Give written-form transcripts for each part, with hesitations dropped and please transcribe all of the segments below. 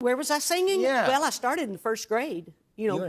Where was I singing? Yeah. Well, I started in the first grade.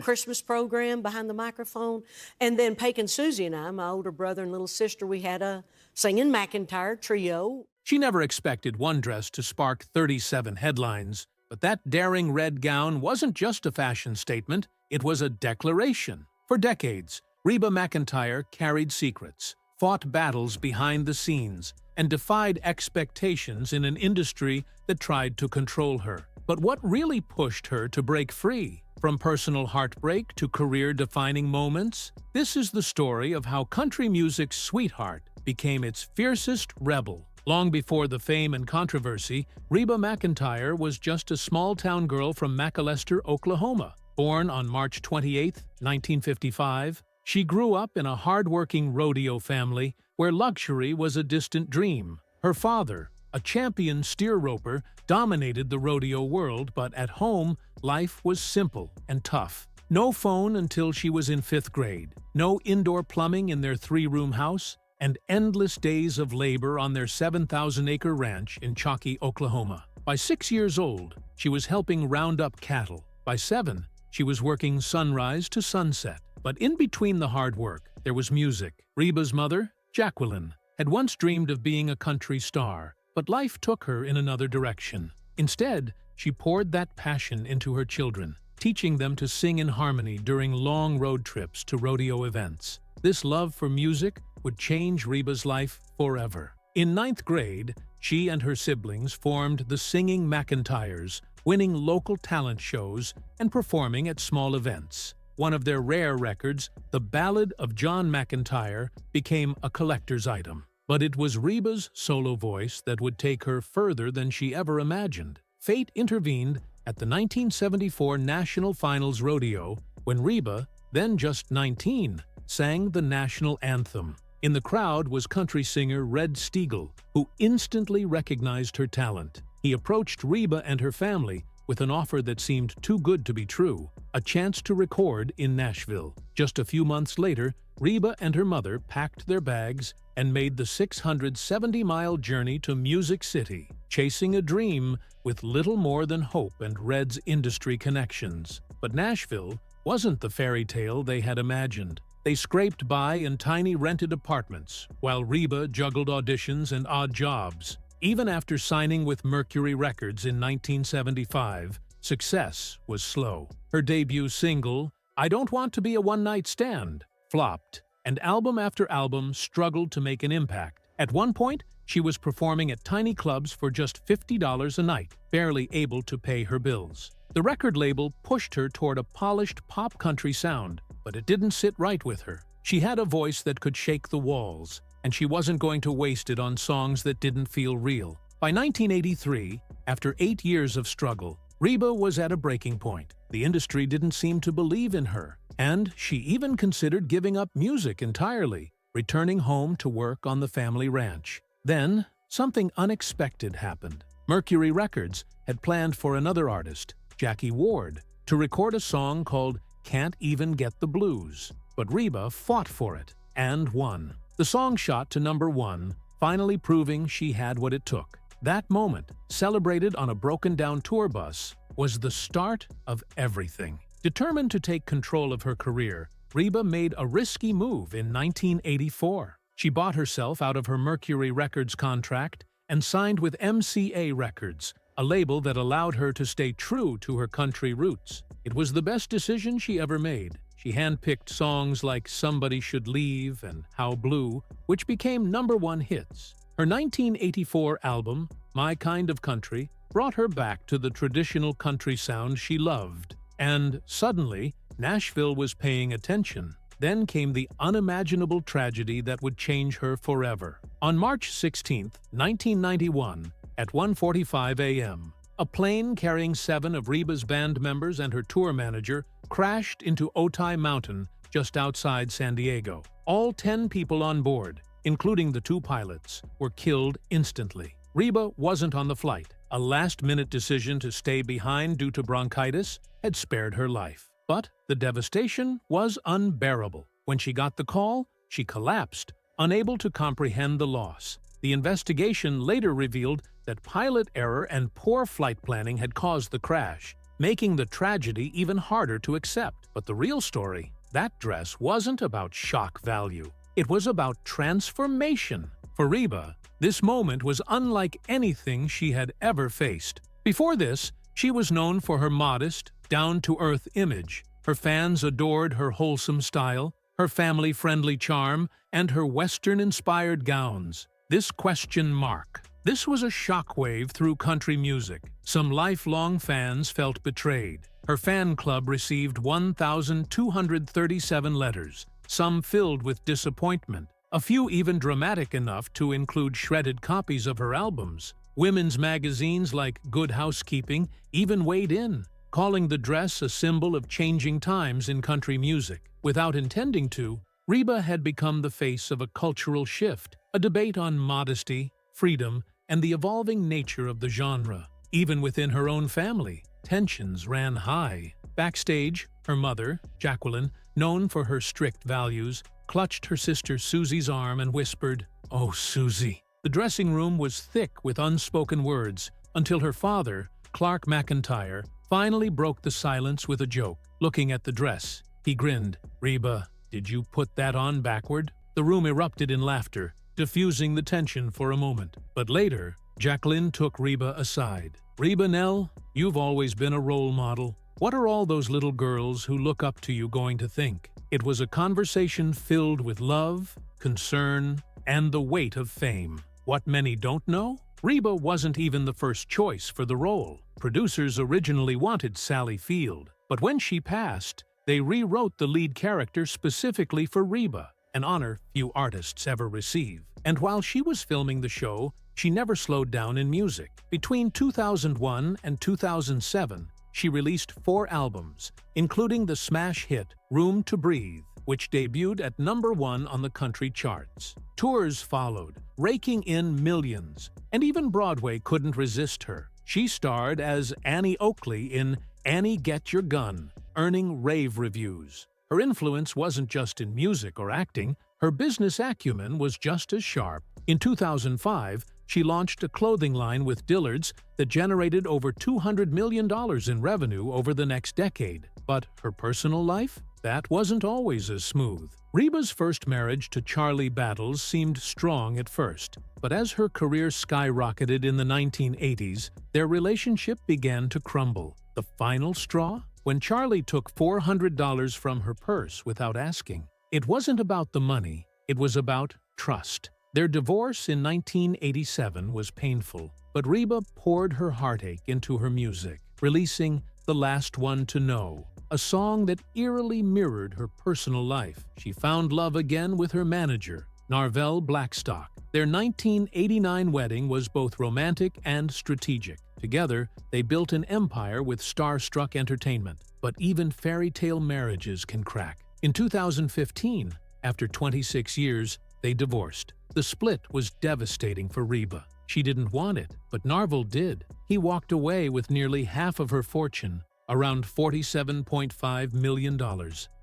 Christmas program behind the microphone. And then Pake and Susie and I, my older brother and little sister, we had a singing McEntire trio. She never expected one dress to spark 37 headlines, but that daring red gown wasn't just a fashion statement, it was a declaration. For decades, Reba McEntire carried secrets, fought battles behind the scenes, and defied expectations in an industry that tried to control her. But what really pushed her to break free? From personal heartbreak to career-defining moments, this is the story of how country music's sweetheart became its fiercest rebel. Long before the fame and controversy, Reba McEntire was just a small-town girl from McAlester, Oklahoma. Born on March 28, 1955, she grew up in a hard-working rodeo family where luxury was a distant dream. Her father, a champion steer roper, dominated the rodeo world, but at home, life was simple and tough. No phone until she was in 5th grade, no indoor plumbing in their 3-room house, and endless days of labor on their 7,000-acre ranch in Chalky, Oklahoma. By 6 years old, she was helping round up cattle. By 7, she was working sunrise to sunset. But in between the hard work, there was music. Reba's mother, Jacqueline, had once dreamed of being a country star, but life took her in another direction. Instead, she poured that passion into her children, teaching them to sing in harmony during long road trips to rodeo events. This love for music would change Reba's life forever. In 9th grade, she and her siblings formed the Singing McEntires, winning local talent shows and performing at small events. One of their rare records, The Ballad of John McEntire, became a collector's item. But it was Reba's solo voice that would take her further than she ever imagined. Fate intervened at the 1974 National Finals Rodeo when Reba, then just 19, sang the national anthem. In the crowd was country singer Red Steagall, who instantly recognized her talent. He approached Reba and her family with an offer that seemed too good to be true, a chance to record in Nashville. Just a few months later, Reba and her mother packed their bags and made the 670-mile journey to Music City, chasing a dream with little more than hope and Red's industry connections. But Nashville wasn't the fairy tale they had imagined. They scraped by in tiny rented apartments, while Reba juggled auditions and odd jobs. Even after signing with Mercury Records in 1975, success was slow. Her debut single, I Don't Want to Be a One-Night Stand, flopped, and album after album struggled to make an impact. At one point, she was performing at tiny clubs for just $50 a night, barely able to pay her bills. The record label pushed her toward a polished pop country sound, but it didn't sit right with her. She had a voice that could shake the walls, and she wasn't going to waste it on songs that didn't feel real. By 1983, after 8 years of struggle, Reba was at a breaking point. The industry didn't seem to believe in her, and she even considered giving up music entirely, returning home to work on the family ranch. Then, something unexpected happened. Mercury Records had planned for another artist, Jackie Ward, to record a song called Can't Even Get the Blues. But Reba fought for it, and won. The song shot to #1, finally proving she had what it took. That moment, celebrated on a broken-down tour bus, was the start of everything. Determined to take control of her career, Reba made a risky move in 1984. She bought herself out of her Mercury Records contract and signed with MCA Records, a label that allowed her to stay true to her country roots. It was the best decision she ever made. She handpicked songs like Somebody Should Leave and How Blue, which became #1 hits. Her 1984 album, My Kind of Country, brought her back to the traditional country sound she loved. And suddenly, Nashville was paying attention. Then came the unimaginable tragedy that would change her forever. On March 16, 1991, at 1:45 a.m., a plane carrying 7 of Reba's band members and her tour manager crashed into Otay Mountain just outside San Diego. All 10 people on board, including the 2 pilots, were killed instantly. Reba wasn't on the flight. A last-minute decision to stay behind due to bronchitis had spared her life. But the devastation was unbearable. When she got the call, she collapsed, unable to comprehend the loss. The investigation later revealed that pilot error and poor flight planning had caused the crash, making the tragedy even harder to accept. But the real story, that dress wasn't about shock value. It was about transformation. For Reba, this moment was unlike anything she had ever faced. Before this, she was known for her modest, down-to-earth image. Her fans adored her wholesome style, her family-friendly charm, and her Western-inspired gowns. This question mark. This was a shockwave through country music. Some lifelong fans felt betrayed. Her fan club received 1,237 letters, some filled with disappointment, a few even dramatic enough to include shredded copies of her albums. Women's magazines like Good Housekeeping even weighed in, calling the dress a symbol of changing times in country music. Without intending to, Reba had become the face of a cultural shift, a debate on modesty, freedom, and the evolving nature of the genre. Even within her own family, tensions ran high. Backstage, her mother, Jacqueline, known for her strict values, clutched her sister Susie's arm and whispered, "Oh, Susie." The dressing room was thick with unspoken words until her father, Clark McEntire, finally broke the silence with a joke. Looking at the dress, he grinned. "Reba, did you put that on backward?" The room erupted in laughter, diffusing the tension for a moment. But later, Jacqueline took Reba aside. "Reba Nell, you've always been a role model. What are all those little girls who look up to you going to think?" It was a conversation filled with love, concern, and the weight of fame. What many don't know? Reba wasn't even the first choice for the role. Producers originally wanted Sally Field, but when she passed, they rewrote the lead character specifically for Reba, an honor few artists ever receive. And while she was filming the show, she never slowed down in music. Between 2001 and 2007, she released 4 albums, including the smash hit Room to Breathe, which debuted at #1 on the country charts. Tours followed, raking in millions, and even Broadway couldn't resist her. She starred as Annie Oakley in Annie Get Your Gun, earning rave reviews. Her influence wasn't just in music or acting, her business acumen was just as sharp. In 2005, she launched a clothing line with Dillard's that generated over $200 million in revenue over the next decade. But her personal life? That wasn't always as smooth. Reba's first marriage to Charlie Battles seemed strong at first, but as her career skyrocketed in the 1980s, their relationship began to crumble. The final straw? When Charlie took $400 from her purse without asking. It wasn't about the money, it was about trust. Their divorce in 1987 was painful, but Reba poured her heartache into her music, releasing The Last One to Know, a song that eerily mirrored her personal life. She found love again with her manager, Narvel Blackstock. Their 1989 wedding was both romantic and strategic. Together, they built an empire with star-struck entertainment. But even fairy tale marriages can crack. In 2015, after 26 years, they divorced. The split was devastating for Reba. She didn't want it, but Narvel did. He walked away with nearly half of her fortune, around $47.5 million.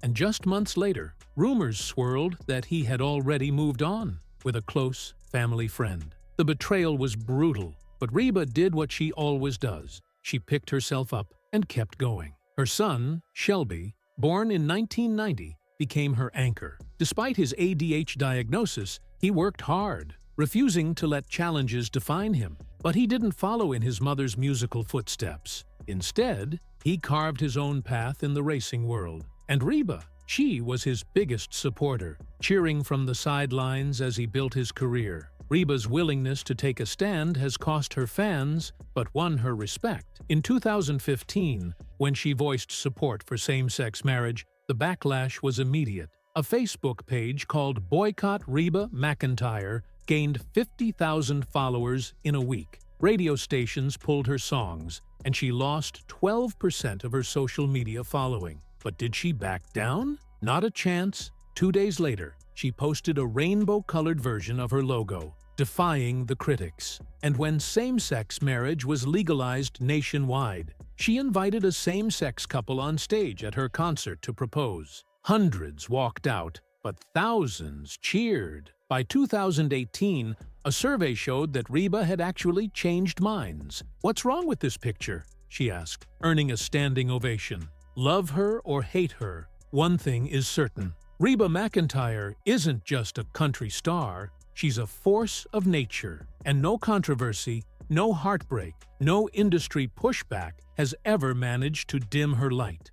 And just months later, rumors swirled that he had already moved on with a close family friend. The betrayal was brutal, but Reba did what she always does. She picked herself up and kept going. Her son, Shelby, born in 1990, became her anchor. Despite his ADHD diagnosis, he worked hard, refusing to let challenges define him. But he didn't follow in his mother's musical footsteps. Instead, he carved his own path in the racing world. And Reba, she was his biggest supporter, cheering from the sidelines as he built his career. Reba's willingness to take a stand has cost her fans, but won her respect. In 2015, when she voiced support for same-sex marriage, the backlash was immediate. A Facebook page called Boycott Reba McEntire gained 50,000 followers in a week. Radio stations pulled her songs, and she lost 12% of her social media following. But did she back down? Not a chance. 2 days later, she posted a rainbow-colored version of her logo, defying the critics. And when same-sex marriage was legalized nationwide, she invited a same-sex couple on stage at her concert to propose. Hundreds walked out, but thousands cheered. By 2018, A survey showed that Reba had actually changed minds. "What's wrong with this picture?" she asked, earning a standing ovation. Love her or hate her, one thing is certain. Reba McEntire isn't just a country star, she's a force of nature. And no controversy, no heartbreak, no industry pushback has ever managed to dim her light.